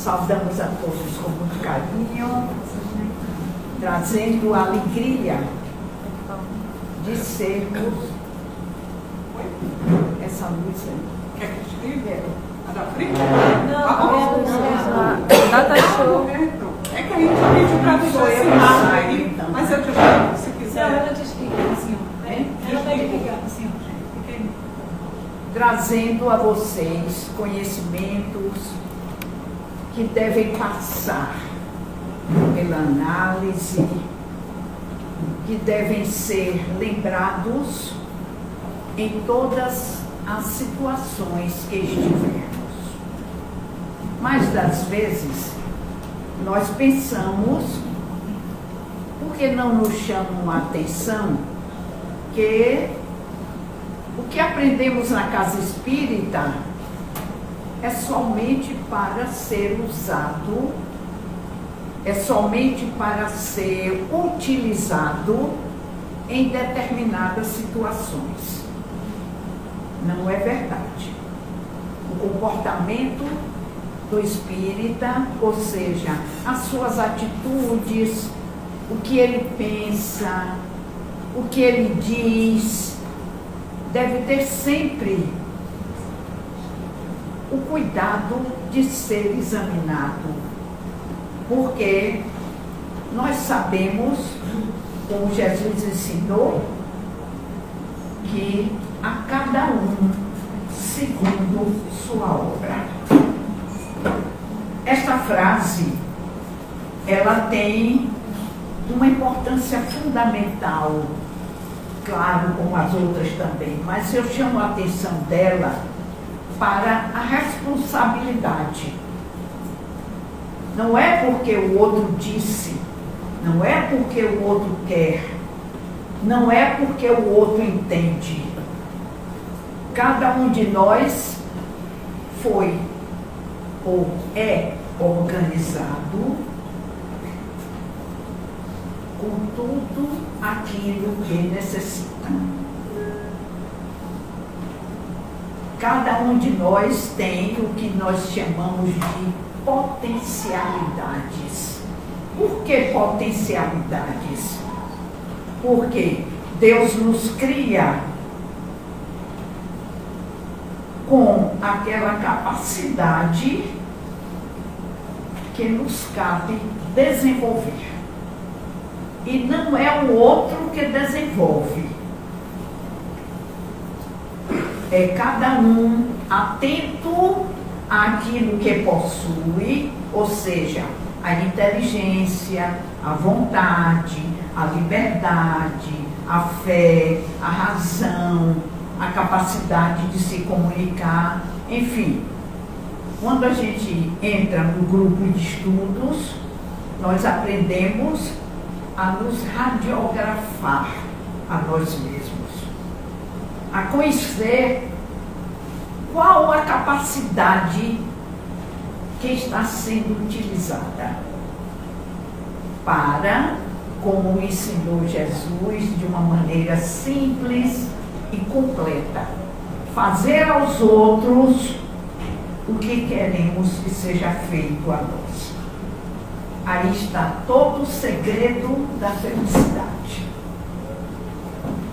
saudamos a todos com muito carinho, trazendo a alegria de sermos. Essa luz aí. Quer que escreva? A da frente? Não, data show. É que a gente pediu para deixar assinado aí, então. mas eu te falo, se Não, quiser. ela te explica, assim, ó. Ela vai explicar, assim, ó. Fica aí. Trazendo a vocês conhecimentos que devem passar pela análise, que devem ser lembrados em todas as situações que estivermos. Mas das vezes nós pensamos, por que não nos chamam a atenção que o que aprendemos na casa espírita é somente para ser usado, é somente para ser utilizado em determinadas situações. Não é verdade. O comportamento do espírita, ou seja, as suas atitudes, o que ele pensa, o que ele diz, deve ter sempre o cuidado de ser examinado, porque nós sabemos, como Jesus ensinou, que a cada um segundo sua obra. Esta frase, ela tem uma importância fundamental, claro, como as outras também, mas eu chamo a atenção dela para a responsabilidade. Não é porque o outro disse, não é porque o outro quer, não é porque o outro entende. Cada um de nós foi ou é organizado com tudo aquilo que necessita. Cada um de nós tem o que nós chamamos de potencialidades. Por que potencialidades? Porque Deus nos cria com aquela capacidade que nos cabe desenvolver. E não é o outro que desenvolve. É cada um atento àquilo que possui, ou seja, a inteligência, a vontade, a liberdade, a fé, a razão, a capacidade de se comunicar, enfim. Quando a gente entra no grupo de estudos, nós aprendemos a nos radiografar a nós mesmos, a conhecer qual a capacidade que está sendo utilizada para, como ensinou Jesus de uma maneira simples e completa, fazer aos outros o que queremos que seja feito a nós. Aí está todo o segredo da felicidade.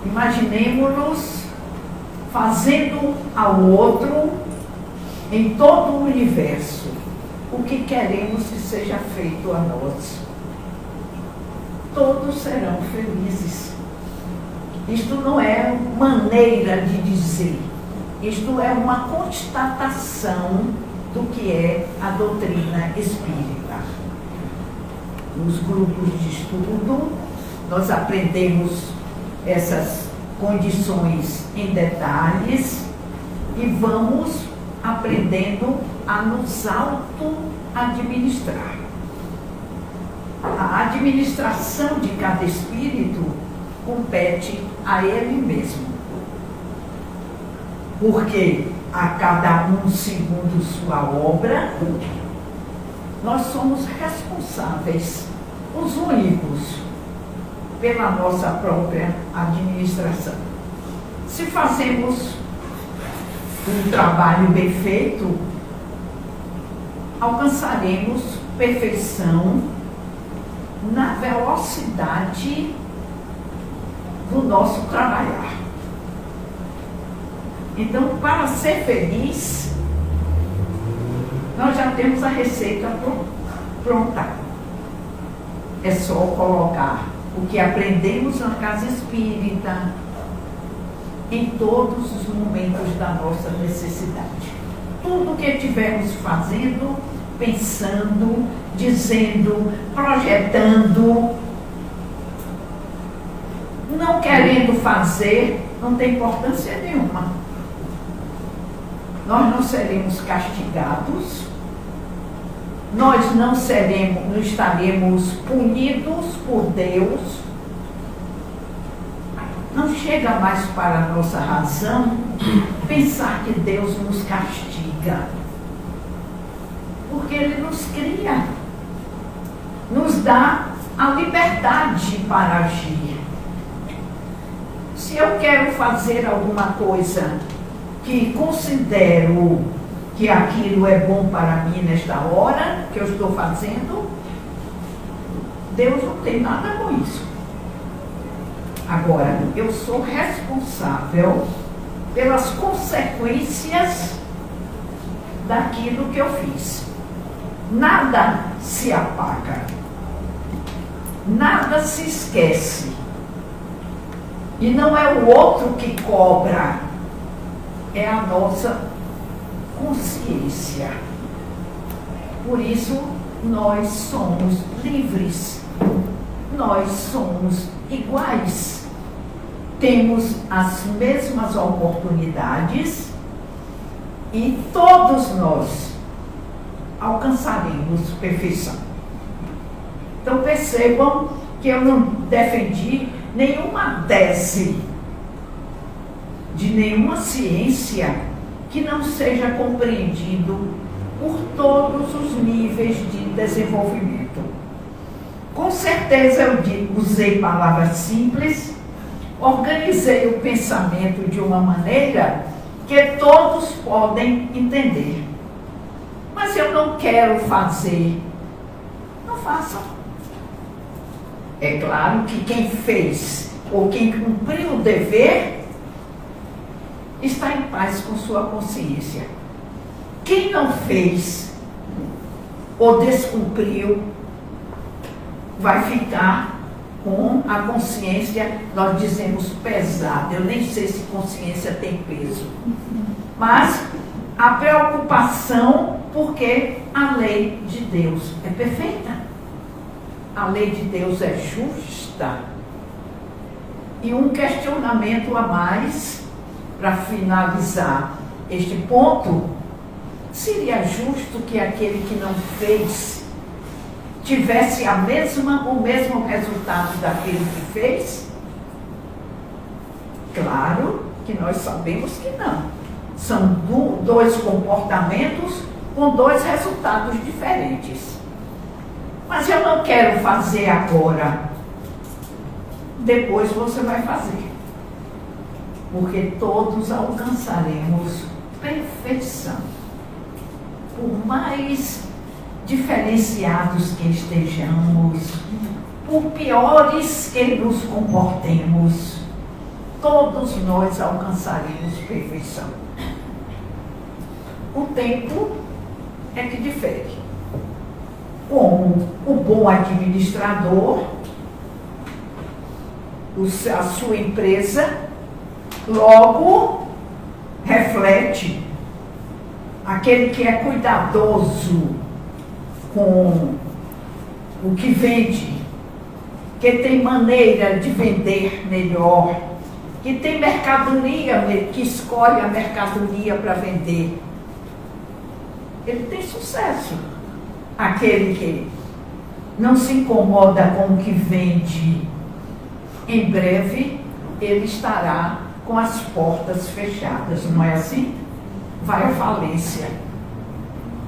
Imaginemos-nos fazendo ao outro, em todo o universo, o que queremos que seja feito a nós. Todos serão felizes. Isto não é maneira de dizer, isto é uma constatação do que é a doutrina espírita. Nos grupos de estudo, nós aprendemos essas condições em detalhes e vamos aprendendo a nos auto-administrar. A administração de cada espírito compete a ele mesmo. Porque a cada um segundo sua obra, nós somos responsáveis, os únicos, pela nossa própria administração. Se fazemos um trabalho bem feito, alcançaremos perfeição na velocidade do nosso trabalhar. Então, para ser feliz, nós já temos a receita pronta. É só colocar o que aprendemos na casa espírita em todos os momentos da nossa necessidade. Tudo que estivermos fazendo, pensando, dizendo, projetando, não querendo fazer, não tem importância nenhuma. Nós não seremos castigados, nós não estaremos punidos por Deus. Não chega mais para a nossa razão pensar que Deus nos castiga. Porque Ele nos cria, nos dá a liberdade para agir. Se eu quero fazer alguma coisa que considero que aquilo é bom para mim nesta hora que eu estou fazendo, Deus não tem nada com isso. Agora, eu sou responsável pelas consequências daquilo que eu fiz. Nada se apaga, nada se esquece. E não é o outro que cobra, é a nossa consciência. Por isso, nós somos livres, nós somos iguais, temos as mesmas oportunidades e todos nós alcançaremos perfeição. Então percebam que eu não defendi nenhuma tese de nenhuma ciência que não seja compreendido por todos os níveis de desenvolvimento. Com certeza eu usei palavras simples, organizei o pensamento de uma maneira que todos podem entender. Mas eu não quero fazer, não façam. É claro que quem fez ou quem cumpriu o dever está em paz com sua consciência. Quem não fez ou descumpriu vai ficar com a consciência, nós dizemos pesada. Eu nem sei se consciência tem peso. Mas a preocupação, porque a lei de Deus é perfeita. A lei de Deus é justa. E um questionamento a mais, para finalizar este ponto: seria justo que aquele que não fez tivesse o mesmo resultado daquele que fez? Claro que nós sabemos que não. São dois comportamentos com dois resultados diferentes. Mas eu não quero fazer agora. Depois você vai fazer. Porque todos alcançaremos perfeição. Por mais diferenciados que estejamos, por piores que nos comportemos, todos nós alcançaremos perfeição. O tempo é que difere. Como o bom administrador, a sua empresa logo reflete. Aquele que é cuidadoso com o que vende, que tem maneira de vender melhor, que tem mercadoria, que escolhe a mercadoria para vender, ele tem sucesso. Aquele que não se incomoda com o que vende, em breve ele estará com as portas fechadas, não é assim? Vai à falência.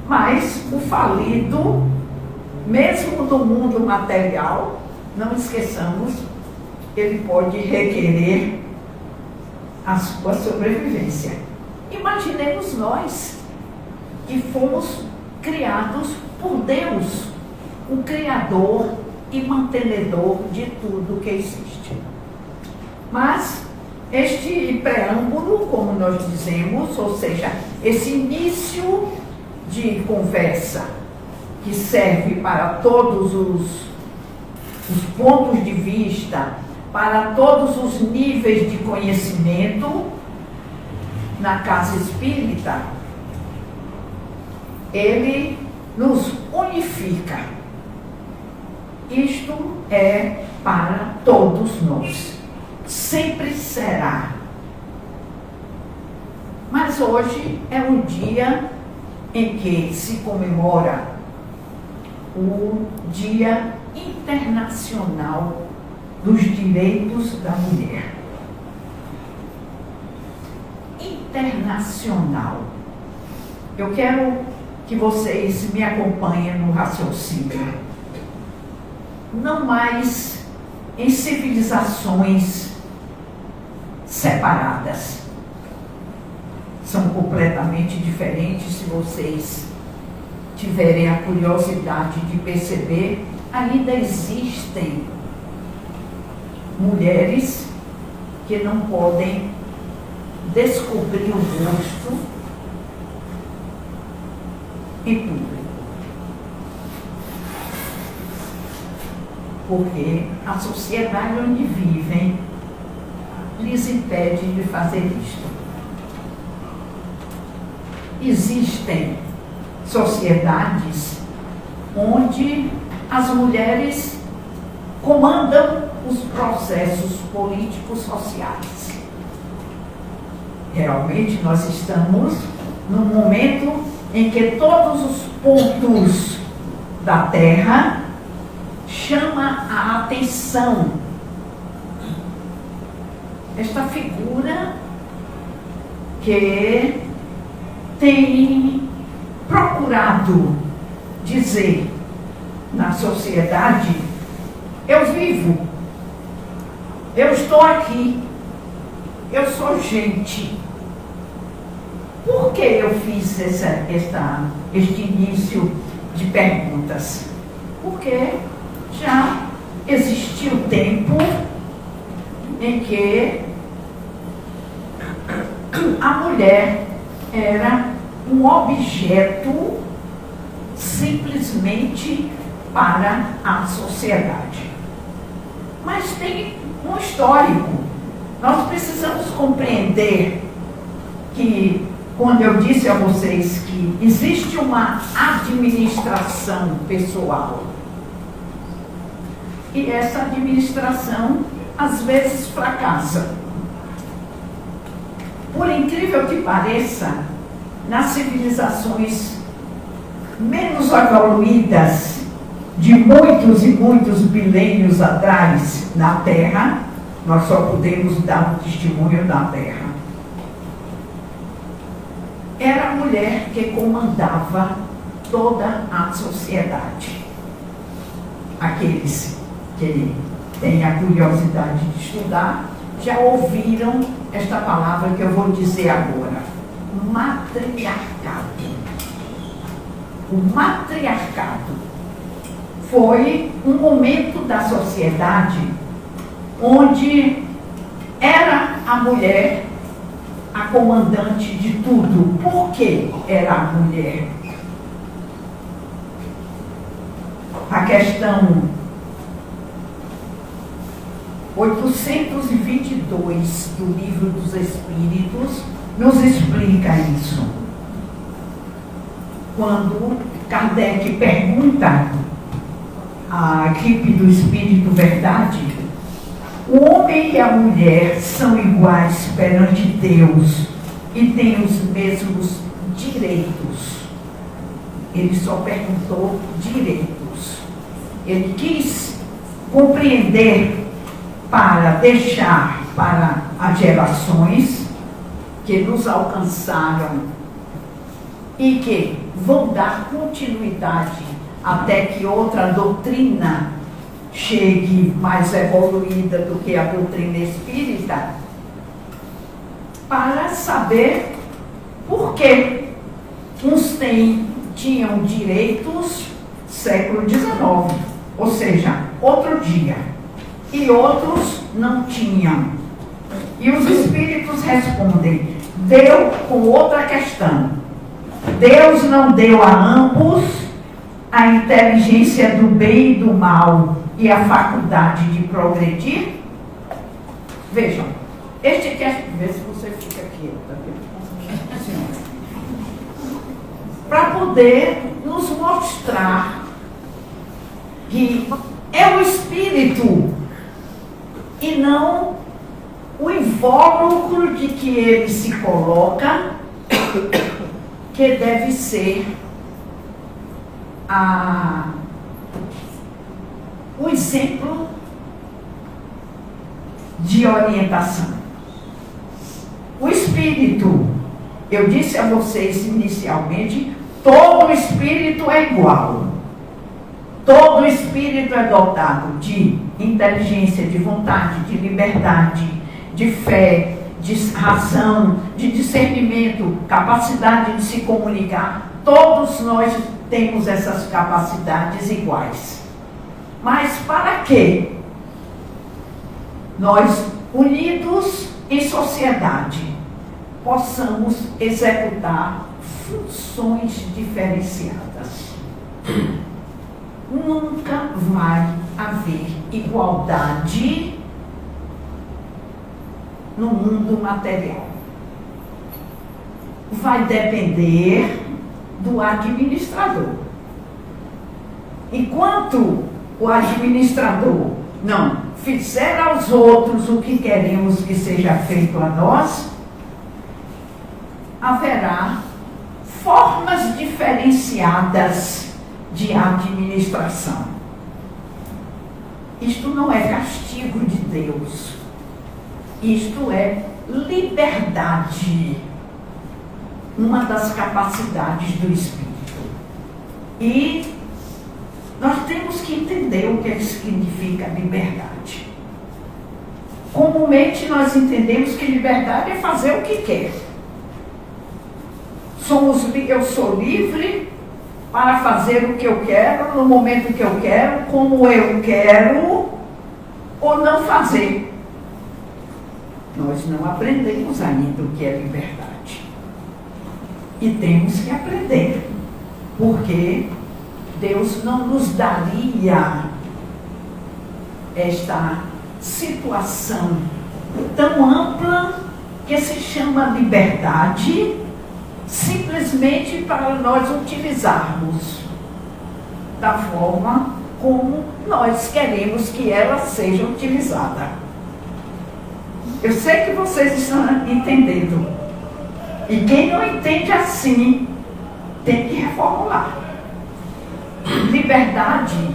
Mas o falido, mesmo no mundo material, não esqueçamos, ele pode requerer a sua sobrevivência. Imaginemos nós que fomos criados por Deus, o Criador e mantenedor de tudo que existe. Mas este preâmbulo, como nós dizemos, ou seja, esse início de conversa que serve para todos os pontos de vista, para todos os níveis de conhecimento na casa espírita, ele nos unifica. Isto é para todos nós. Sempre será. Mas hoje é um dia em que se comemora o Dia Internacional dos Direitos da Mulher. Internacional. Eu quero que vocês me acompanhem no raciocínio. Não mais em civilizações separadas. São completamente diferentes. Se vocês tiverem a curiosidade de perceber, ainda existem mulheres que não podem descobrir o rosto em público. Porque a sociedade onde vivem lhes impede de fazer isto. Existem sociedades onde as mulheres comandam os processos políticos sociais. Realmente nós estamos num momento em que todos os pontos da Terra chamam a atenção. Esta figura que tem procurado dizer na sociedade: eu vivo, eu estou aqui, eu sou gente. Por que eu fiz este início de perguntas? Porque já existiu tempo em que a mulher era um objeto simplesmente para a sociedade. Mas tem um histórico. Nós precisamos compreender que, quando eu disse a vocês que existe uma administração pessoal, e essa administração às vezes fracassa. Por incrível que pareça, nas civilizações menos evoluídas de muitos e muitos milênios atrás na Terra, nós só podemos dar um testemunho da Terra. Era a mulher que comandava toda a sociedade. Aqueles que têm a curiosidade de estudar já ouviram esta palavra que eu vou dizer agora: matriarcado. O matriarcado foi um momento da sociedade onde era a mulher a comandante de tudo. Por que era a mulher? A questão 822 do Livro dos Espíritos nos explica isso. Quando Kardec pergunta à equipe do Espírito Verdade: o homem e a mulher são iguais perante Deus e têm os mesmos direitos? Ele só perguntou direitos. Ele quis compreender para deixar para as gerações que nos alcançaram e que vão dar continuidade até que outra doutrina chegue mais evoluída do que a doutrina espírita, para saber por que uns têm tinham direitos século XIX, ou seja, outro dia, e outros não tinham. E os espíritos respondem, deu com outra questão. Deus não deu a ambos a inteligência do bem e do mal e a faculdade de progredir? Vejam, este quer ver se você fica aqui, assim, para poder nos mostrar que é o espírito e não o invólucro de que ele se coloca que deve ser o exemplo de orientação. O espírito, eu disse a vocês inicialmente, todo espírito é igual. Todo espírito é dotado de inteligência, de vontade, de liberdade, de fé, de razão, de discernimento, capacidade de se comunicar. Todos nós temos essas capacidades iguais. Mas para quê? Nós, unidos em sociedade, possamos executar funções diferenciadas. Nunca vai haver igualdade no mundo material. Vai depender do administrador. Enquanto o administrador não fizer aos outros o que queremos que seja feito a nós, haverá formas diferenciadas de administração. Isto não é castigo de Deus. Isto é liberdade, uma das capacidades do Espírito. E nós temos que entender o que significa liberdade. Comumente nós entendemos que liberdade é fazer o que quer. Eu sou livre para fazer o que eu quero, no momento que eu quero, como eu quero, ou não fazer. Nós não aprendemos ainda o que é liberdade. E temos que aprender, porque Deus não nos daria esta situação tão ampla que se chama liberdade, simplesmente para nós utilizarmos da forma como nós queremos que ela seja utilizada. Eu sei que vocês estão entendendo. E quem não entende assim, tem que reformular. Liberdade,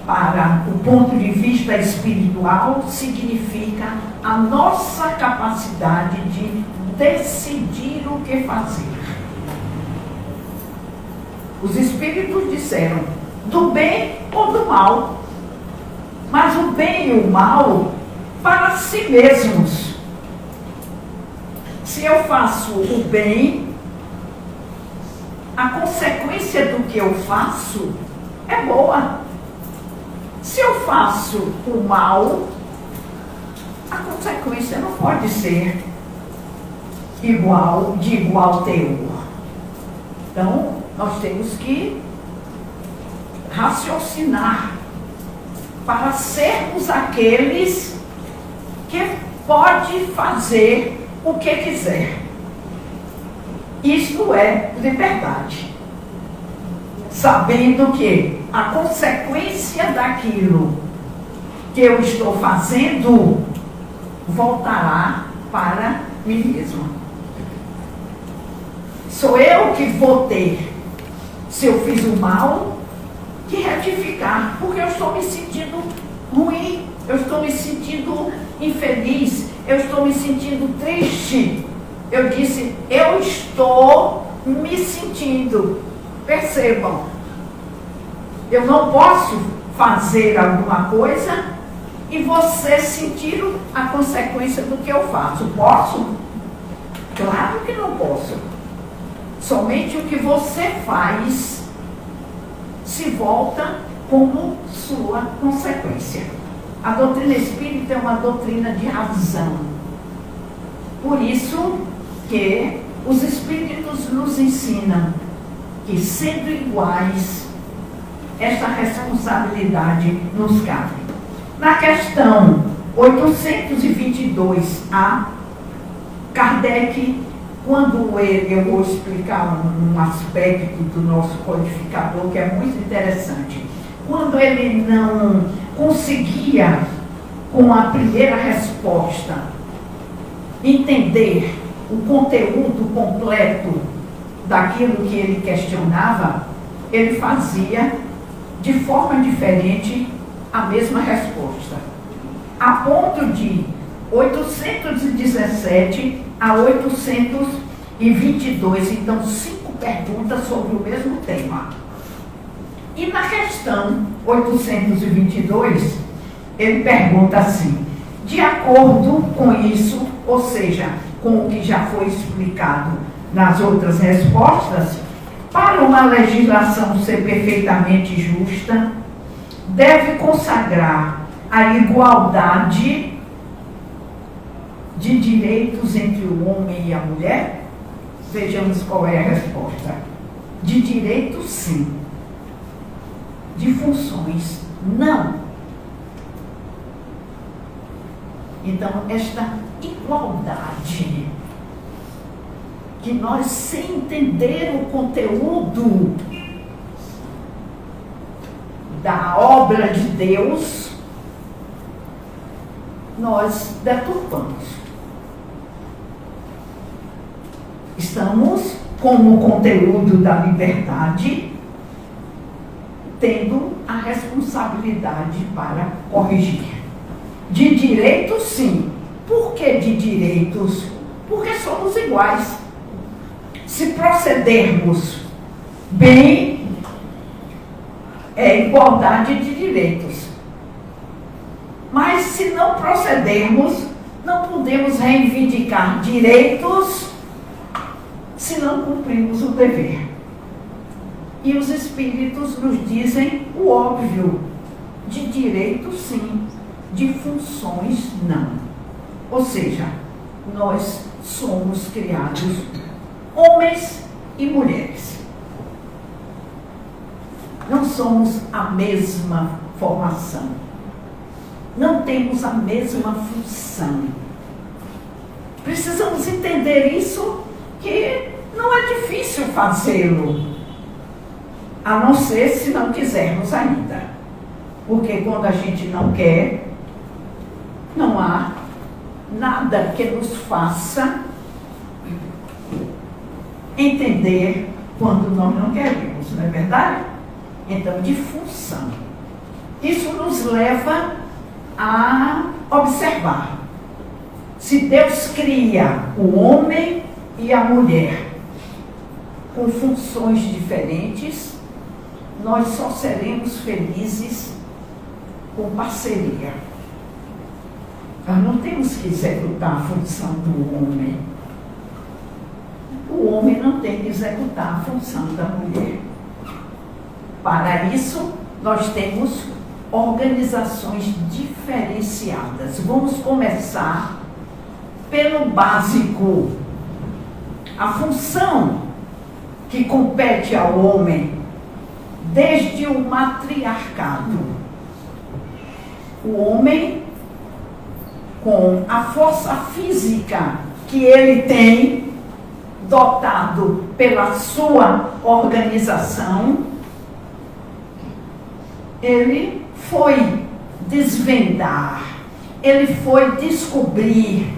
para o ponto de vista espiritual, significa a nossa capacidade de decidir o que fazer. Os espíritos disseram do bem ou do mal, mas o bem e o mal para si mesmos. Se eu faço o bem, a consequência do que eu faço é boa. Se eu faço o mal, a consequência não pode ser de igual teor. Então, nós temos que raciocinar para sermos aqueles que pode fazer o que quiser. Isto é liberdade. Sabendo que a consequência daquilo que eu estou fazendo voltará para mim mesmo. Sou eu que vou ter, se eu fiz o mal, que retificar, porque eu estou me sentindo ruim, eu estou me sentindo infeliz, eu estou me sentindo triste. Eu disse, eu estou me sentindo. Percebam, eu não posso fazer alguma coisa e você sentir a consequência do que eu faço. Posso? Claro que não posso. Somente o que você faz se volta como sua consequência. A doutrina espírita é uma doutrina de razão. Por isso que os espíritos nos ensinam que, sendo iguais, esta responsabilidade nos cabe. Na questão 822A, Kardec, quando eu vou explicar um aspecto do nosso codificador que é muito interessante, quando ele não conseguia, com a primeira resposta, entender o conteúdo completo daquilo que ele questionava, ele fazia de forma diferente a mesma resposta. A ponto de 817 a 822, então 5 perguntas sobre o mesmo tema. E na questão 822, ele pergunta assim: de acordo com isso, ou seja, com o que já foi explicado nas outras respostas, para uma legislação ser perfeitamente justa, deve consagrar a igualdade de direitos entre o homem e a mulher? Vejamos qual é a resposta. De direitos, sim. De funções, não. Então, esta igualdade, que nós, sem entender o conteúdo da obra de Deus, nós deturpamos. Estamos, como conteúdo da liberdade, tendo a responsabilidade para corrigir. De direitos, sim. Por que de direitos? Porque somos iguais. Se procedermos bem, é igualdade de direitos. Mas se não procedermos, não podemos reivindicar direitos se não cumprimos o dever. E os espíritos nos dizem o óbvio: de direitos, sim, de funções, não. Ou seja, nós somos criados homens e mulheres. Não somos a mesma formação. Não temos a mesma função. Precisamos entender isso, que não é difícil fazê-lo, a não ser se não quisermos ainda. Porque quando a gente não quer, não há nada que nos faça entender quando nós não queremos, não é verdade? Então, de função. Isso nos leva a observar. Se Deus cria o homem e a mulher com funções diferentes, nós só seremos felizes com parceria. Nós não temos que executar a função do homem. O homem não tem que executar a função da mulher. Para isso, nós temos organizações diferenciadas. Vamos começar pelo básico. A função que compete ao homem desde o matriarcado. O homem, com a força física que ele tem, dotado pela sua organização, ele foi desvendar, ele foi descobrir,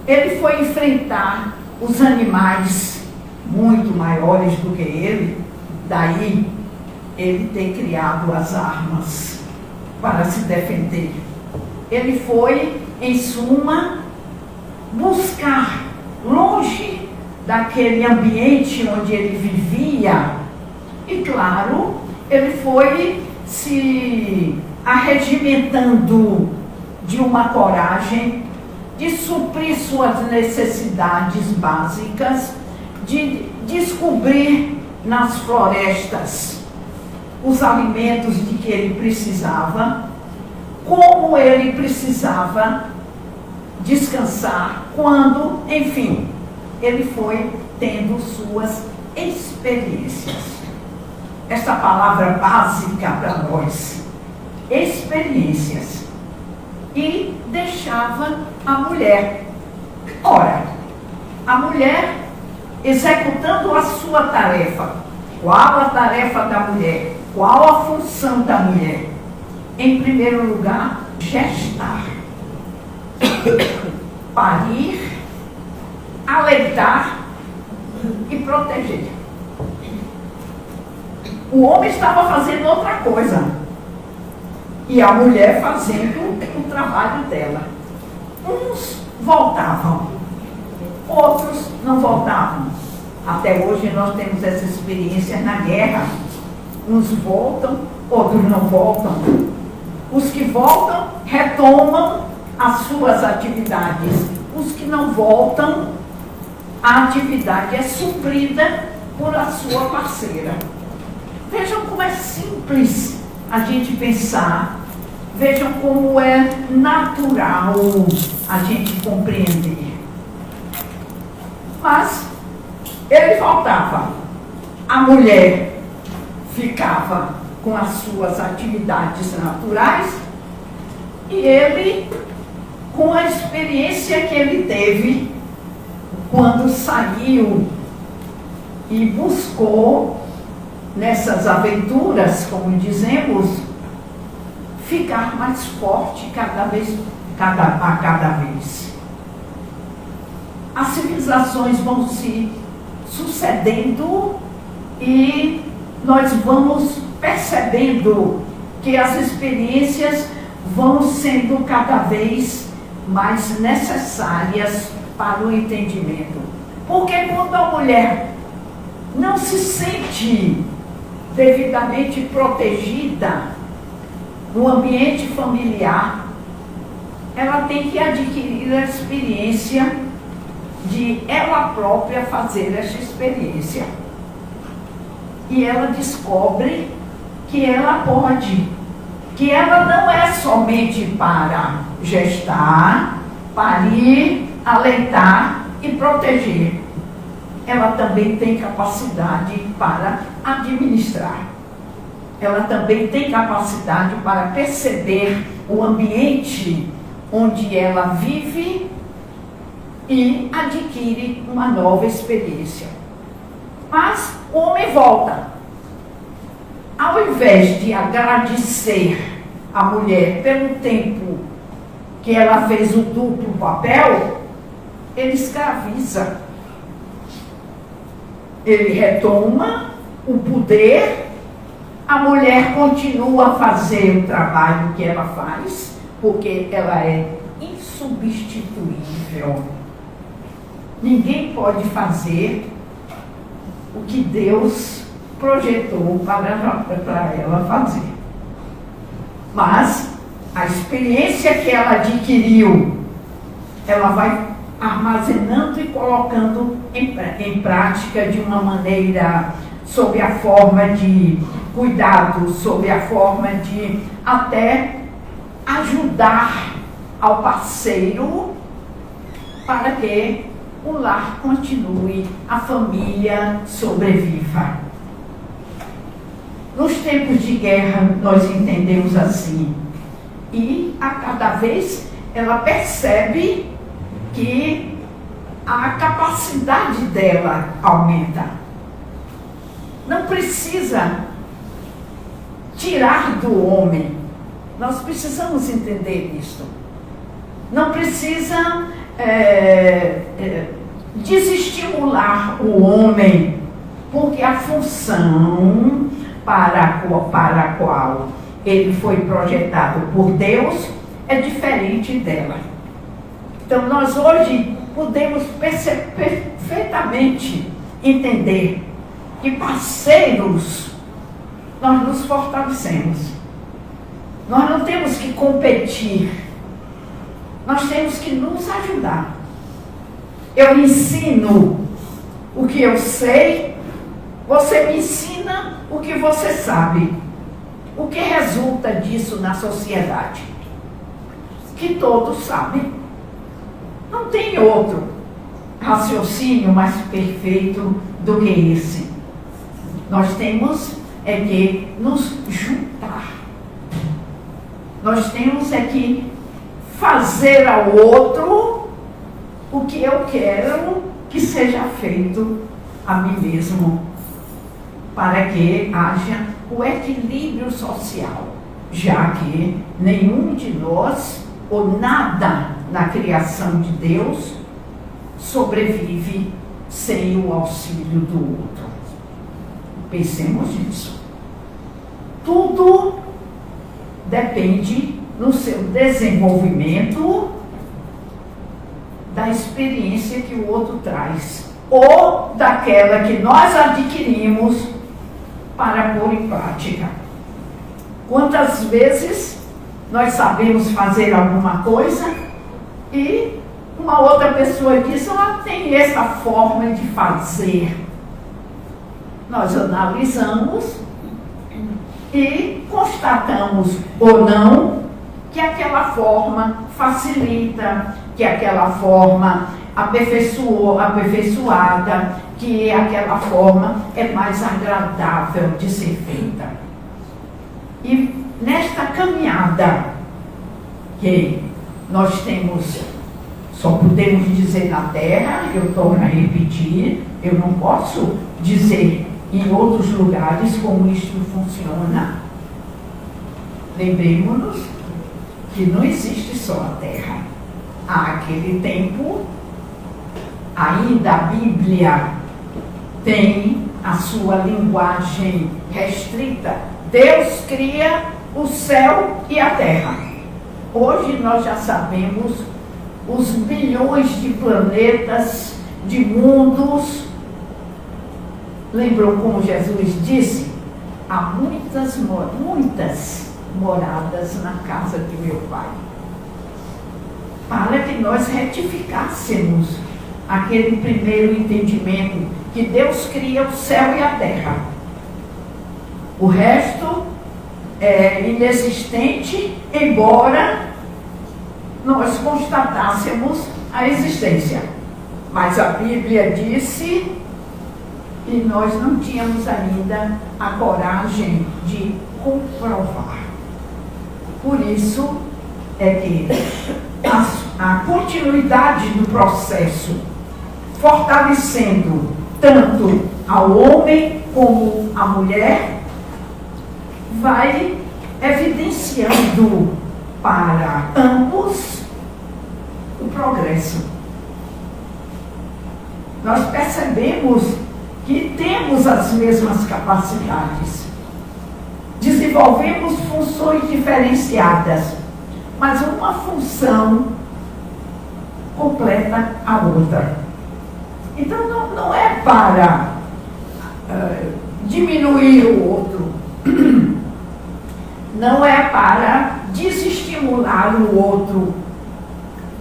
ele foi enfrentar os animais muito maiores do que ele, daí ele ter criado as armas para se defender. Ele foi, em suma, buscar, longe daquele ambiente onde ele vivia, e claro, ele foi se arregimentando de uma coragem de suprir suas necessidades básicas, de descobrir nas florestas os alimentos de que ele precisava, como ele precisava descansar, quando, enfim, ele foi tendo suas experiências. Essa palavra básica para nós, experiências. E deixava a mulher. Ora, a mulher executando a sua tarefa. Qual a tarefa da mulher? Qual a função da mulher? Em primeiro lugar, gestar, parir, aleitar e proteger. O homem estava fazendo outra coisa e a mulher fazendo o trabalho dela. Uns voltavam, outros não voltavam. Até hoje nós temos essa experiência na guerra. Uns voltam, outros não voltam. Os que voltam retomam as suas atividades. Os que não voltam, a atividade é suprida por a sua parceira. Vejam como é simples a gente pensar. Vejam como é natural a gente compreender. Mas ele voltava. A mulher ficava com as suas atividades naturais e ele com a experiência que ele teve quando saiu e buscou nessas aventuras, como dizemos, ficar mais forte a cada vez. As civilizações vão se sucedendo e nós vamos percebendo que as experiências vão sendo cada vez mais necessárias para o entendimento. Porque quando a mulher não se sente devidamente protegida no ambiente familiar, ela tem que adquirir a experiência de ela própria fazer essa experiência. E ela descobre que ela pode, que ela não é somente para gestar, parir, aleitar e proteger. Ela também tem capacidade para administrar. Ela também tem capacidade para perceber o ambiente onde ela vive e adquire uma nova experiência. Mas o homem volta. Ao invés de agradecer a mulher pelo tempo que ela fez o duplo papel, ele escraviza. Ele retoma o poder, a mulher continua a fazer o trabalho que ela faz, porque ela é insubstituível. Ninguém pode fazer o que Deus projetou para ela fazer. Mas a experiência que ela adquiriu, ela vai armazenando e colocando em prática de uma maneira, sob a forma de cuidado, sob a forma de até ajudar ao parceiro para que o lar continue, a família sobreviva. Nos tempos de guerra, nós entendemos assim. E a cada vez ela percebe que a capacidade dela aumenta. Não precisa tirar do homem. Nós precisamos entender isso. Não precisa desestimular o homem, porque a função para a qual ele foi projetado por Deus é diferente dela. Então nós hoje podemos perfeitamente entender que parceiros nós nos fortalecemos. Nós não temos que competir, nós temos que nos ajudar. Eu ensino o que eu sei, você me ensina o que você sabe. O que resulta disso na sociedade? Que todos sabem. Não tem outro raciocínio mais perfeito do que esse. Nós temos que nos juntar. Nós temos que fazer ao outro o que eu quero que seja feito a mim mesmo, para que haja o equilíbrio social, já que nenhum de nós, ou nada na criação de Deus, sobrevive sem o auxílio do outro. Pensemos nisso. Tudo depende no seu desenvolvimento da experiência que o outro traz, ou daquela que nós adquirimos para pôr em prática. Quantas vezes nós sabemos fazer alguma coisa e uma outra pessoa diz: tem essa forma de fazer. Nós analisamos e constatamos ou não que aquela forma facilita, que aquela forma aperfeiçoada, que aquela forma é mais agradável de ser feita. E nesta caminhada que nós temos, só podemos dizer na Terra, eu torno a repetir, eu não posso dizer em outros lugares como isto funciona. Lembremos-nos que não existe só a Terra. Àquele tempo, ainda a Bíblia tem a sua linguagem restrita. Deus cria o céu e a terra. Hoje nós já sabemos os bilhões de planetas, de mundos. Lembram como Jesus disse? Há muitas moradas na casa de meu Pai. Para que nós retificássemos aquele primeiro entendimento que Deus cria o céu e a terra. O resto é inexistente, embora nós constatássemos a existência. Mas a Bíblia disse e nós não tínhamos ainda a coragem de comprovar. Por isso é que a continuidade do processo, fortalecendo tanto ao homem como à mulher, vai evidenciando para ambos o progresso. Nós percebemos que temos as mesmas capacidades, desenvolvemos funções diferenciadas, mas uma função completa a outra. Então não é para diminuir o outro, não é para desestimular o outro,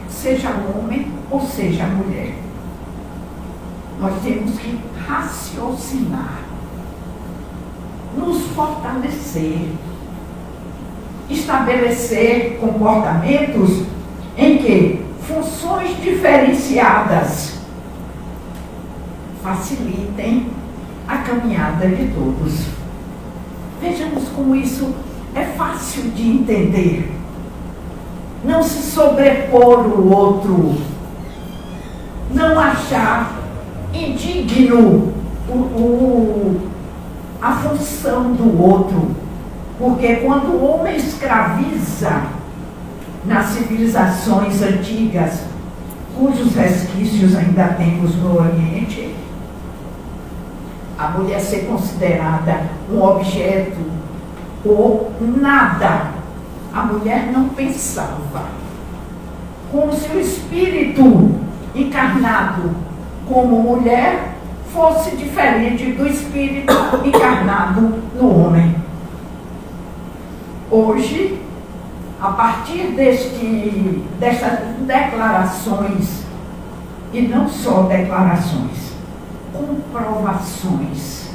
seja homem ou seja mulher. Nós temos que raciocinar, nos fortalecer, estabelecer comportamentos em que funções diferenciadas facilitem a caminhada de todos. Vejamos como isso é fácil de entender. Não se sobrepor o outro, não achar indigno a função do outro, porque quando o homem escraviza nas civilizações antigas, cujos resquícios ainda temos no Oriente, a mulher ser considerada um objeto ou nada, a mulher não pensava, como se o espírito encarnado como mulher fosse diferente do espírito encarnado no homem. Hoje, a partir dessas declarações, e não só declarações, comprovações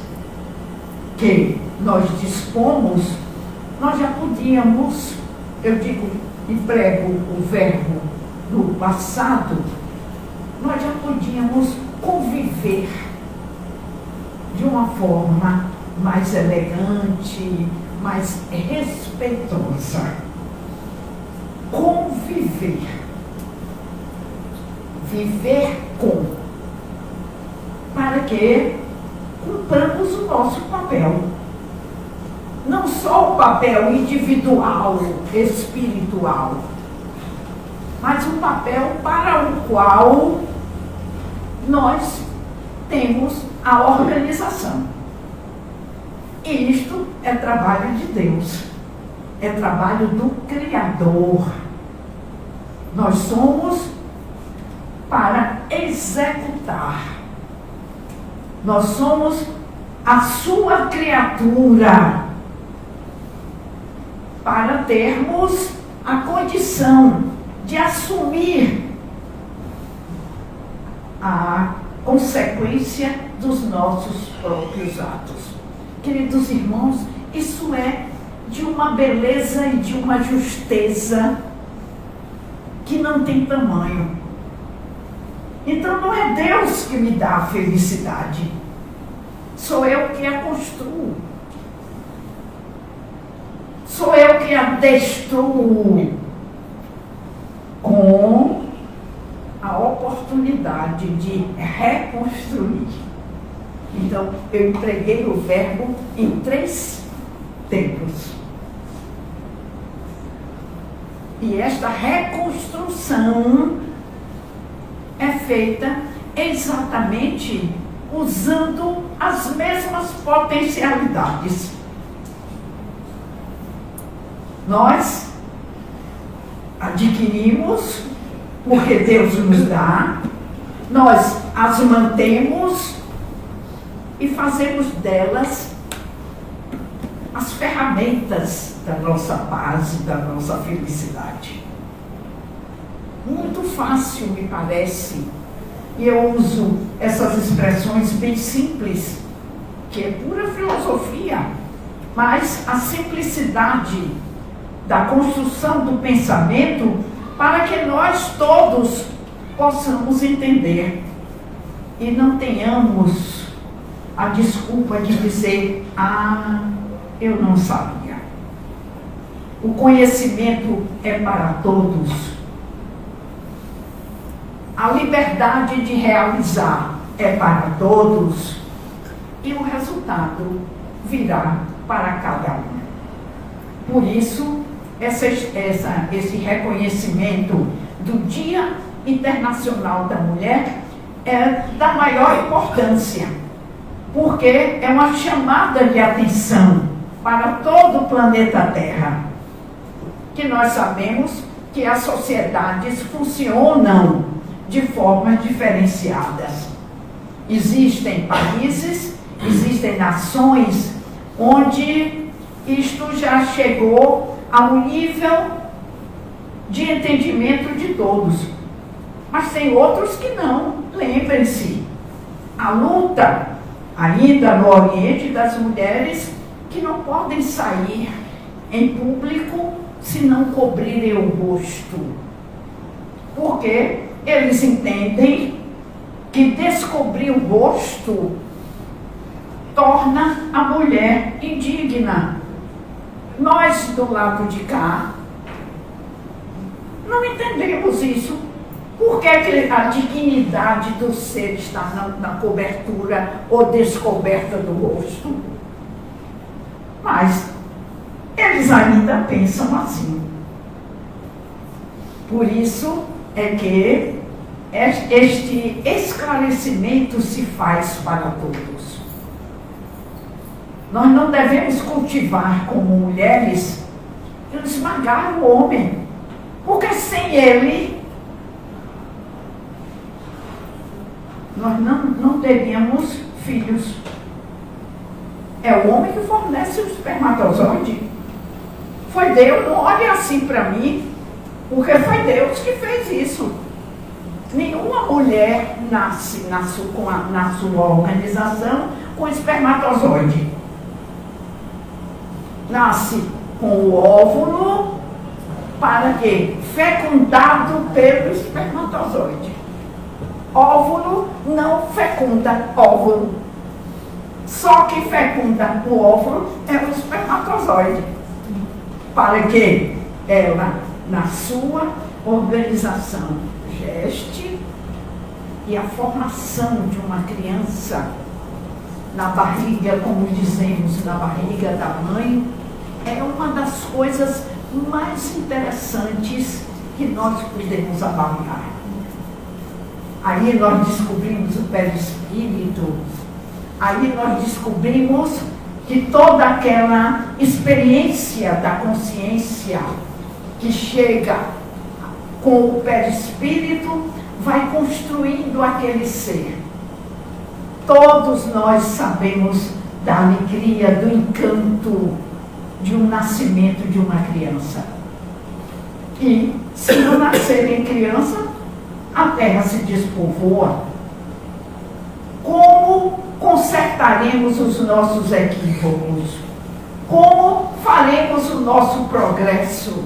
que nós dispomos, nós já podíamos, eu digo, emprego o verbo no passado, nós já podíamos conviver de uma forma mais elegante, mais respeitosa. Conviver. Viver com. Para que cumpramos o nosso papel. Não só o papel individual, espiritual, mas o papel para o qual nós temos a organização. E isto é trabalho de Deus, é trabalho do Criador. Nós somos para executar. Nós somos a sua criatura para termos a condição de assumir a consequência dos nossos próprios atos. Queridos irmãos, isso é de uma beleza e de uma justeza que não tem tamanho. Então não é Deus que me dá a felicidade, sou eu que a construo, sou eu que a destruo com a oportunidade de reconstruir. Então, eu empreguei o verbo em 3 tempos. E esta reconstrução é feita exatamente usando as mesmas potencialidades. Nós adquirimos porque Deus nos dá, nós as mantemos e fazemos delas as ferramentas da nossa paz e da nossa felicidade. Muito fácil, me parece, e eu uso essas expressões bem simples, que é pura filosofia, mas a simplicidade da construção do pensamento para que nós todos possamos entender e não tenhamos a desculpa de dizer: ah, eu não sabia. O conhecimento é para todos. A liberdade de realizar é para todos. E o resultado virá para cada um. Por isso, esse reconhecimento do Dia Internacional da Mulher é da maior importância, porque é uma chamada de atenção para todo o planeta Terra, que nós sabemos que as sociedades funcionam de formas diferenciadas. Existem países, existem nações onde isto já chegou a um nível de entendimento de todos. Mas tem outros que não. Lembrem-se, a luta ainda no Oriente das mulheres que não podem sair em público se não cobrirem o rosto. Porque eles entendem que descobrir o rosto torna a mulher indigna. Nós, do lado de cá, não entendemos isso. Por que a dignidade do ser está na cobertura ou descoberta do rosto? Mas eles ainda pensam assim. Por isso é que este esclarecimento se faz para todos. Nós não devemos cultivar como mulheres esmagar o homem, porque sem ele nós não teríamos filhos. É o homem que fornece o espermatozoide. Foi Deus, não olhe assim para mim, porque foi Deus que fez isso. Nenhuma mulher nasce na sua organização com espermatozoide. Nasce com o óvulo, para quê? Fecundado pelo espermatozoide. Óvulo não fecunda óvulo. Só que fecunda o óvulo é o espermatozoide. Para que ela, na sua organização, geste e a formação de uma criança na barriga, como dizemos, na barriga da mãe, é uma das coisas mais interessantes que nós podemos avaliar. Aí nós descobrimos o perispírito, aí nós descobrimos que toda aquela experiência da consciência que chega com o perispírito vai construindo aquele ser. Todos nós sabemos da alegria, do encanto de um nascimento de uma criança. E se não nascerem criança, a terra se despovoa. Como consertaremos os nossos equívocos? Como faremos o nosso progresso?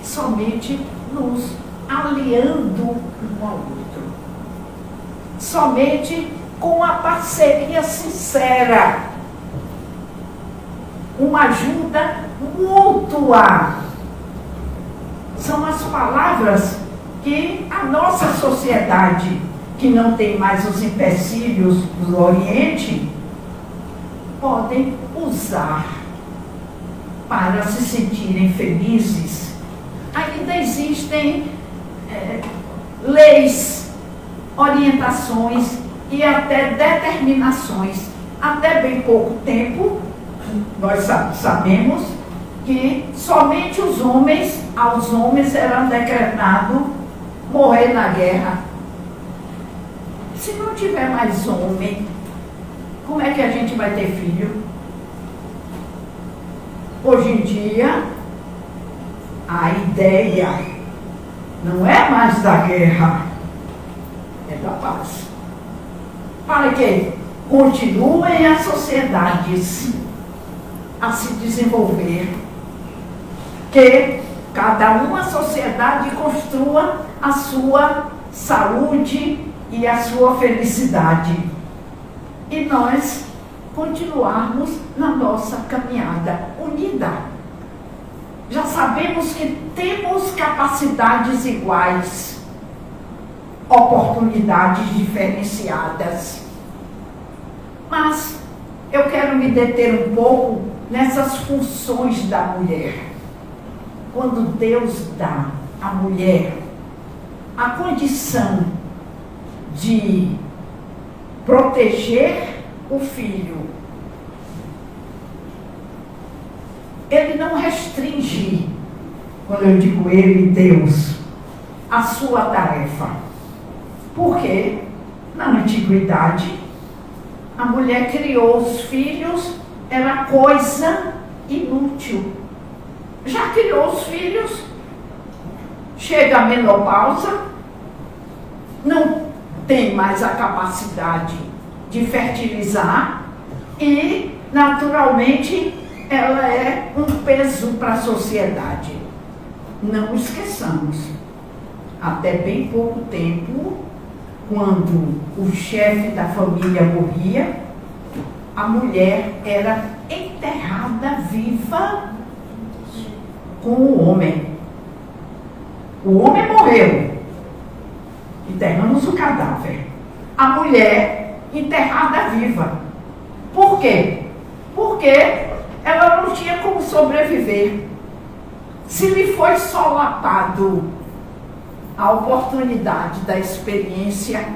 Somente nos aliando um ao outro. Somente com a parceria sincera. Uma ajuda mútua. São as palavras que a nossa sociedade, que não tem mais os empecilhos do Oriente, podem usar para se sentirem felizes. Ainda existem leis, orientações e até determinações. Até bem pouco tempo, nós sabemos que somente aos homens era decretado morrer na guerra. Se não tiver mais homem, como é que a gente vai ter filho? Hoje em dia, a ideia não é mais da guerra, é da paz. Para que continuem as sociedades a se desenvolver, que cada uma sociedade construa a sua saúde e a sua felicidade. E nós continuarmos na nossa caminhada unida. Já sabemos que temos capacidades iguais, oportunidades diferenciadas. Mas eu quero me deter um pouco nessas funções da mulher. Quando Deus dá à mulher a condição de proteger o filho, Ele não restringe, quando eu digo Ele, Deus, a sua tarefa. Porque na antiguidade a mulher criou os filhos, era coisa inútil. Já criou os filhos, chega a menopausa, não tem mais a capacidade de fertilizar e, naturalmente, ela é um peso para a sociedade. Não esqueçamos, até bem pouco tempo, quando o chefe da família morria, a mulher era enterrada viva com o homem. O homem morreu, enterramos o cadáver. A mulher enterrada viva. Por quê? Porque ela não tinha como sobreviver. Se lhe foi solapado a oportunidade da experiência,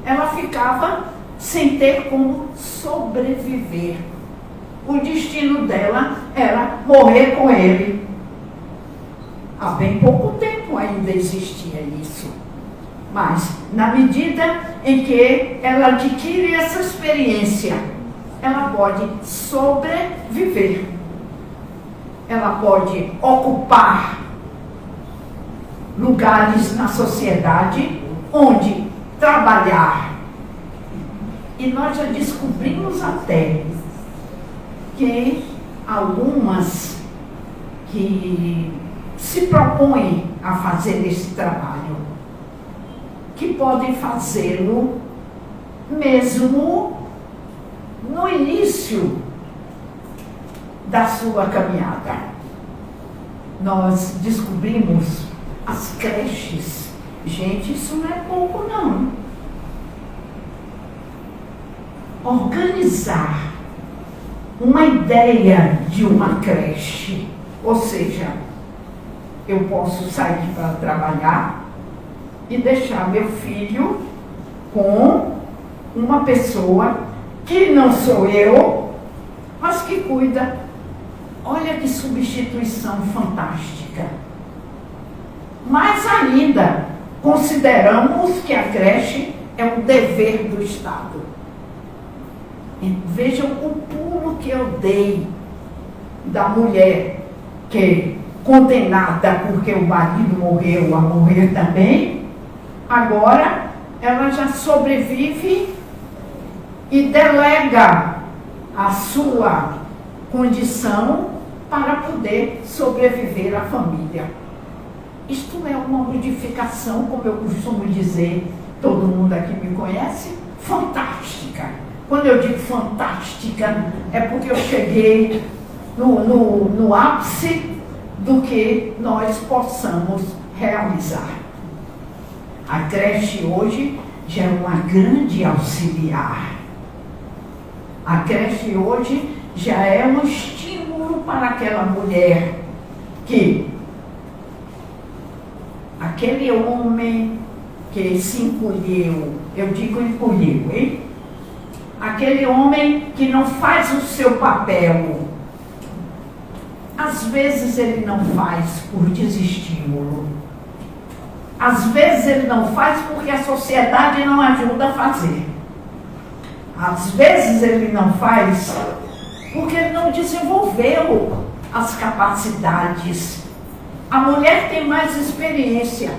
ela ficava sem ter como sobreviver. O destino dela era morrer com ele. Há bem pouco tempo ainda existia isso. Mas, na medida em que ela adquire essa experiência, ela pode sobreviver. Ela pode ocupar lugares na sociedade onde trabalhar. E nós já descobrimos até que algumas que se propõem a fazer esse trabalho, que podem fazê-lo mesmo no início da sua caminhada. Nós descobrimos as creches. Gente, isso não é pouco, não. Organizar uma ideia de uma creche, ou seja, eu posso sair para trabalhar e deixar meu filho com uma pessoa que não sou eu, mas que cuida. Olha que substituição fantástica. Mais ainda, consideramos que a creche é um dever do Estado. E vejam o pulo que eu dei da mulher que, condenada porque o marido morreu a morrer também, agora ela já sobrevive e delega a sua condição para poder sobreviver à família. Isto é uma modificação, como eu costumo dizer, todo mundo aqui me conhece, fantástica. Quando eu digo fantástica, é porque eu cheguei no ápice do que nós possamos realizar. A creche hoje já é uma grande auxiliar. A creche hoje já é um estímulo para aquela mulher que aquele homem que se encolheu, eu digo encolheu, hein? Aquele homem que não faz o seu papel, às vezes ele não faz por desestímulo. Às vezes ele não faz porque a sociedade não ajuda a fazer. Às vezes ele não faz porque ele não desenvolveu as capacidades. A mulher tem mais experiência.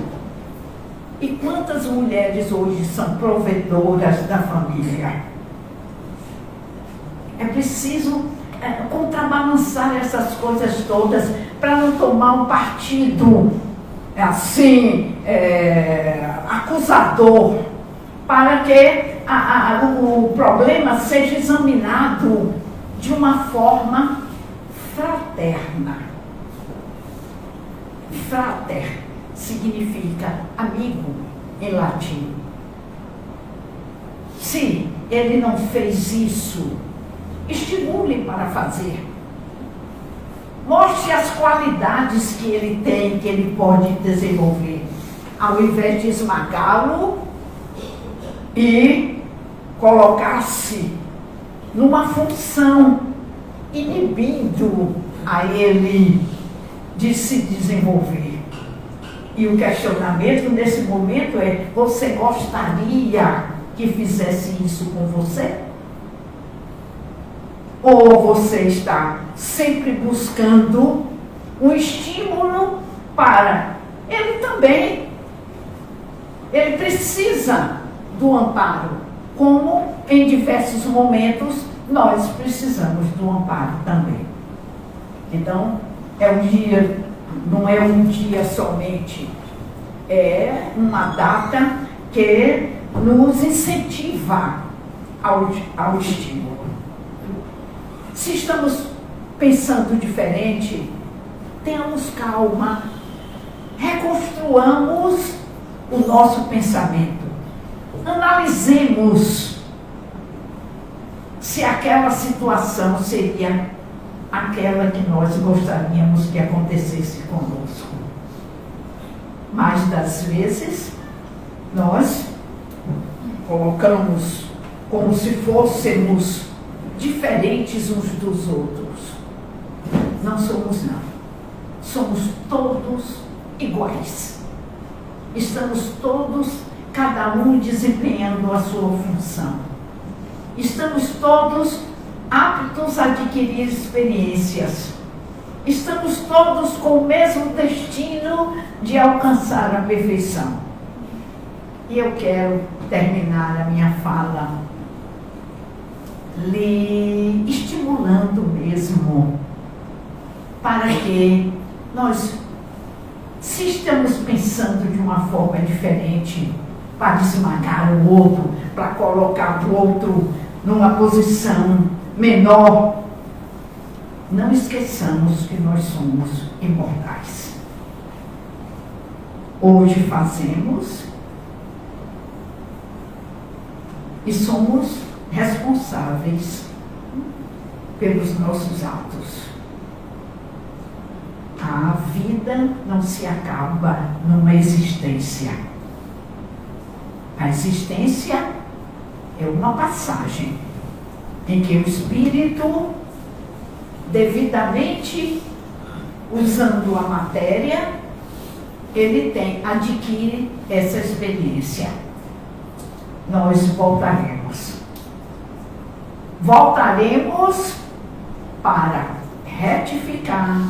E quantas mulheres hoje são provedoras da família? É preciso contrabalançar essas coisas todas para não tomar um partido assim, acusador, para que o problema seja examinado de uma forma fraterna. Frater significa amigo em latim. Se ele não fez isso, estimule para fazer. Mostre as qualidades que ele tem, que ele pode desenvolver, ao invés de esmagá-lo e colocar-se numa função, inibindo a ele de se desenvolver. E o questionamento nesse momento é: você gostaria que fizesse isso com você? Ou você está sempre buscando um estímulo para ele também? Ele precisa do amparo, como em diversos momentos nós precisamos do amparo também. Então, é um dia, não é um dia somente, é uma data que nos incentiva ao estímulo. Se estamos pensando diferente, tenhamos calma, reconstruamos o nosso pensamento, analisemos se aquela situação seria aquela que nós gostaríamos que acontecesse conosco. Mas das vezes nós colocamos como se fôssemos diferentes uns dos outros. Não somos, não. Somos todos iguais. Estamos todos, cada um desempenhando a sua função. Estamos todos aptos a adquirir experiências. Estamos todos com o mesmo destino de alcançar a perfeição. E eu quero terminar a minha fala lhe estimulando mesmo para que nós, se estamos pensando de uma forma diferente, para esmagar o outro, para colocar o outro numa posição menor, não esqueçamos que nós somos imortais. Hoje fazemos e somos responsáveis pelos nossos atos. A vida não se acaba numa existência. A existência é uma passagem em que o espírito, devidamente usando a matéria, ele adquire essa experiência. Nós voltaremos para retificar,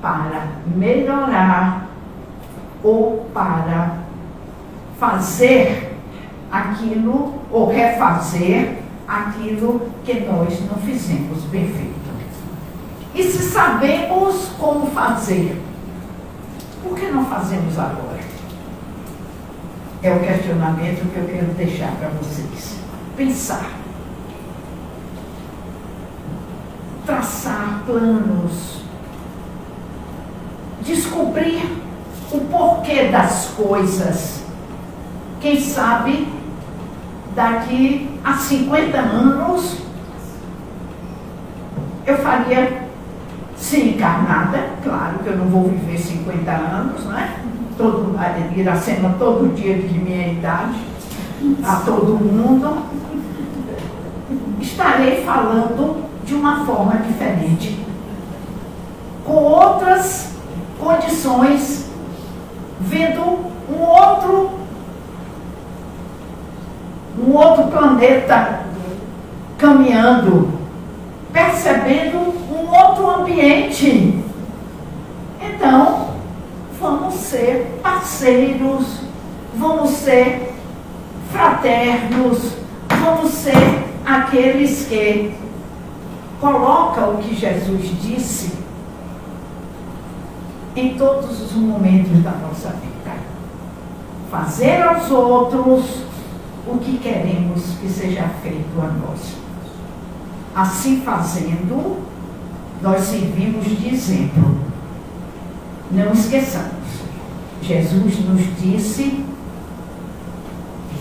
para melhorar ou para fazer aquilo ou refazer aquilo que nós não fizemos bem feito. E se sabemos como fazer, por que não fazemos agora? É o questionamento que eu quero deixar para vocês. Pensar. Traçar planos. Descobrir o porquê das coisas. Quem sabe, daqui a 50 anos, eu faria, se encarnada, claro que eu não vou viver 50 anos, né? Iracema todo dia de minha idade, a todo mundo, estarei falando de uma forma diferente, com outras condições, vendo um outro planeta caminhando, percebendo um outro ambiente. Então, vamos ser parceiros, vamos ser fraternos, vamos ser aqueles que colocam o que Jesus disse em todos os momentos da nossa vida. Fazer aos outros o que queremos que seja feito a nós. Assim fazendo, nós servimos de exemplo. Não esqueçamos, Jesus nos disse: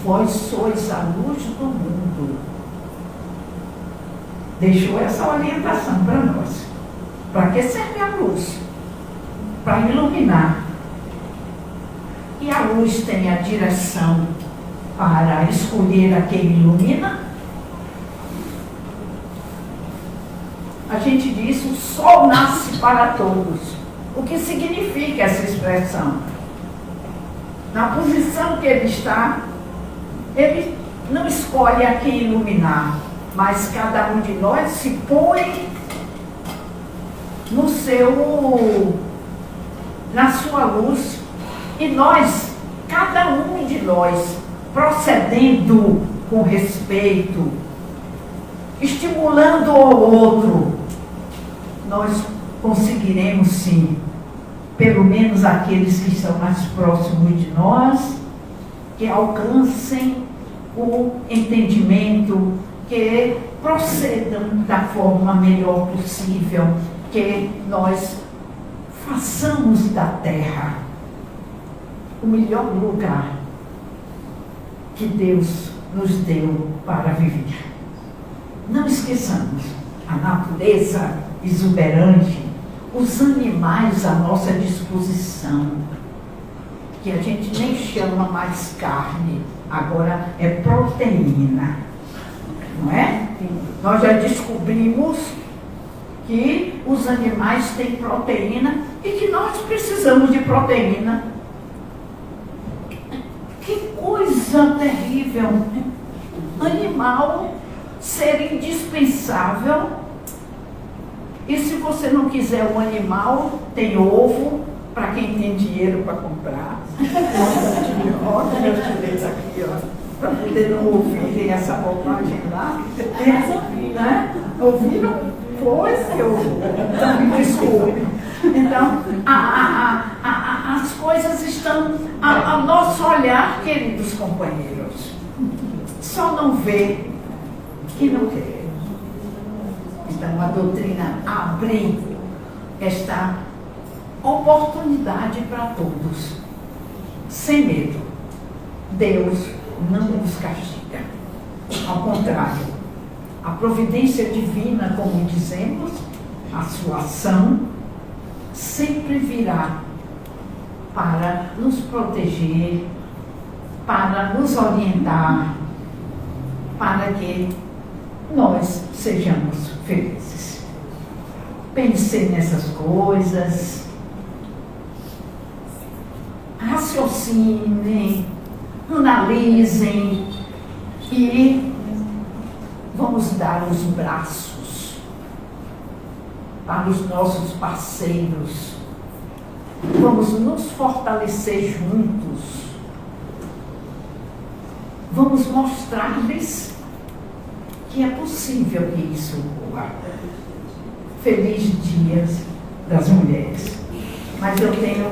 vós sois a luz do mundo. Deixou essa orientação para nós. Para que serve a luz? Para iluminar. E a luz tem a direção para escolher a quem ilumina. A gente diz: o sol nasce para todos. O que significa essa expressão? Na posição que ele está, ele não escolhe a quem iluminar, mas cada um de nós se põe na sua luz, e nós, cada um de nós, procedendo com respeito, estimulando o outro, nós conseguiremos sim, pelo menos aqueles que estão mais próximos de nós, que alcancem o entendimento, que procedam da forma melhor possível, que nós façamos da terra o melhor lugar que Deus nos deu para viver. Não esqueçamos a natureza exuberante, os animais à nossa disposição, que a gente nem chama mais carne, agora é proteína, não é? Nós já descobrimos que os animais têm proteína e que nós precisamos de proteína. Que coisa terrível! Animal ser indispensável E se você não quiser um animal, tem ovo, para quem tem dinheiro para comprar. Olha meus direitos aqui, ó, para poder não ouvirem essa bobagem lá. Né? Ouviram? Pois eu. Então, me desculpe. Então, as coisas estão ao nosso olhar, queridos companheiros. Só não vê que não quer. Então, a doutrina abre esta oportunidade para todos, sem medo. Deus não nos castiga. Ao contrário, a providência divina, como dizemos, a sua ação, sempre virá para nos proteger, para nos orientar, para que nós sejamos felizes. Pensem nessas coisas, raciocinem, analisem e vamos dar os braços para os nossos parceiros. Vamos nos fortalecer juntos. Vamos mostrar-lhes que é possível que isso ocorra. Feliz Dia das Mulheres. Mas eu tenho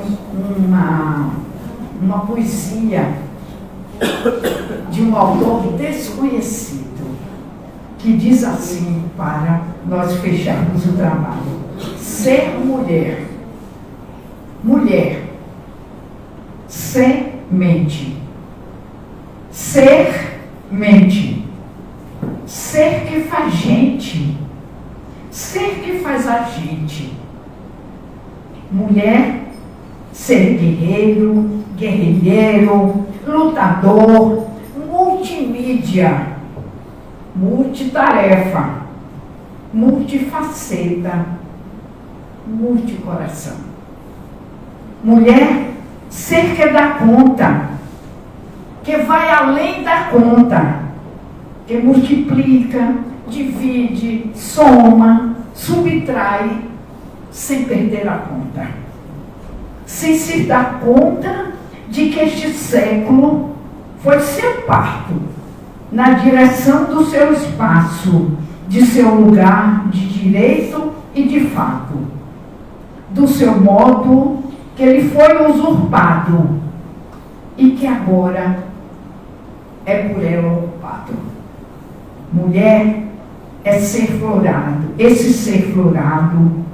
uma poesia de um autor desconhecido que diz assim, para nós fecharmos o trabalho: ser mulher, mulher, ser mente, ser mente, ser que faz gente, ser que faz a gente. Mulher, ser guerreiro, guerrilheiro, lutador, multimídia, multitarefa, multifaceta, multicoração. Mulher, ser que dá conta, que vai além da conta, que multiplica, divide, soma, subtrai, sem perder a conta, sem se dar conta de que este século foi seu parto na direção do seu espaço, de seu lugar de direito e de fato, do seu modo que ele foi usurpado e que agora é por ela ocupado. Mulher é ser florado, esse ser florado,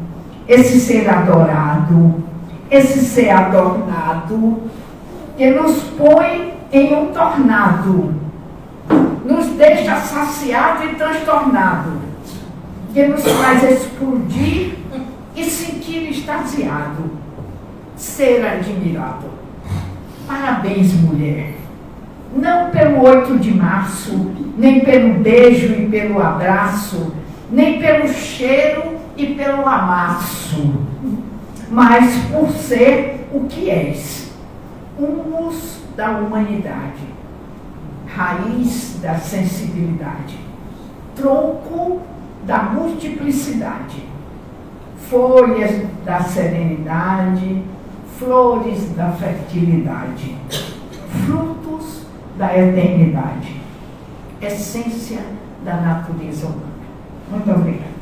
esse ser adorado, esse ser adornado, que nos põe em um tornado, nos deixa saciado e transtornado, que nos faz explodir e sentir extasiado, ser admirado. Parabéns, mulher. Não pelo 8 de março, nem pelo beijo e pelo abraço, nem pelo cheiro e pelo amasso, mas por ser o que és, humus da humanidade, raiz da sensibilidade, tronco da multiplicidade, folhas da serenidade, flores da fertilidade, frutos da eternidade, essência da natureza humana. Muito obrigada.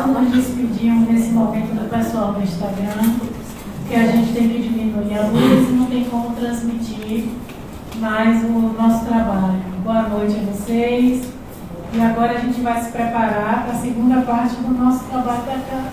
Nós despedimos nesse momento do pessoal do Instagram, que a gente tem que diminuir a luz e não tem como transmitir mais o nosso trabalho. Boa noite a vocês. E agora a gente vai se preparar para a segunda parte do nosso trabalho da casa.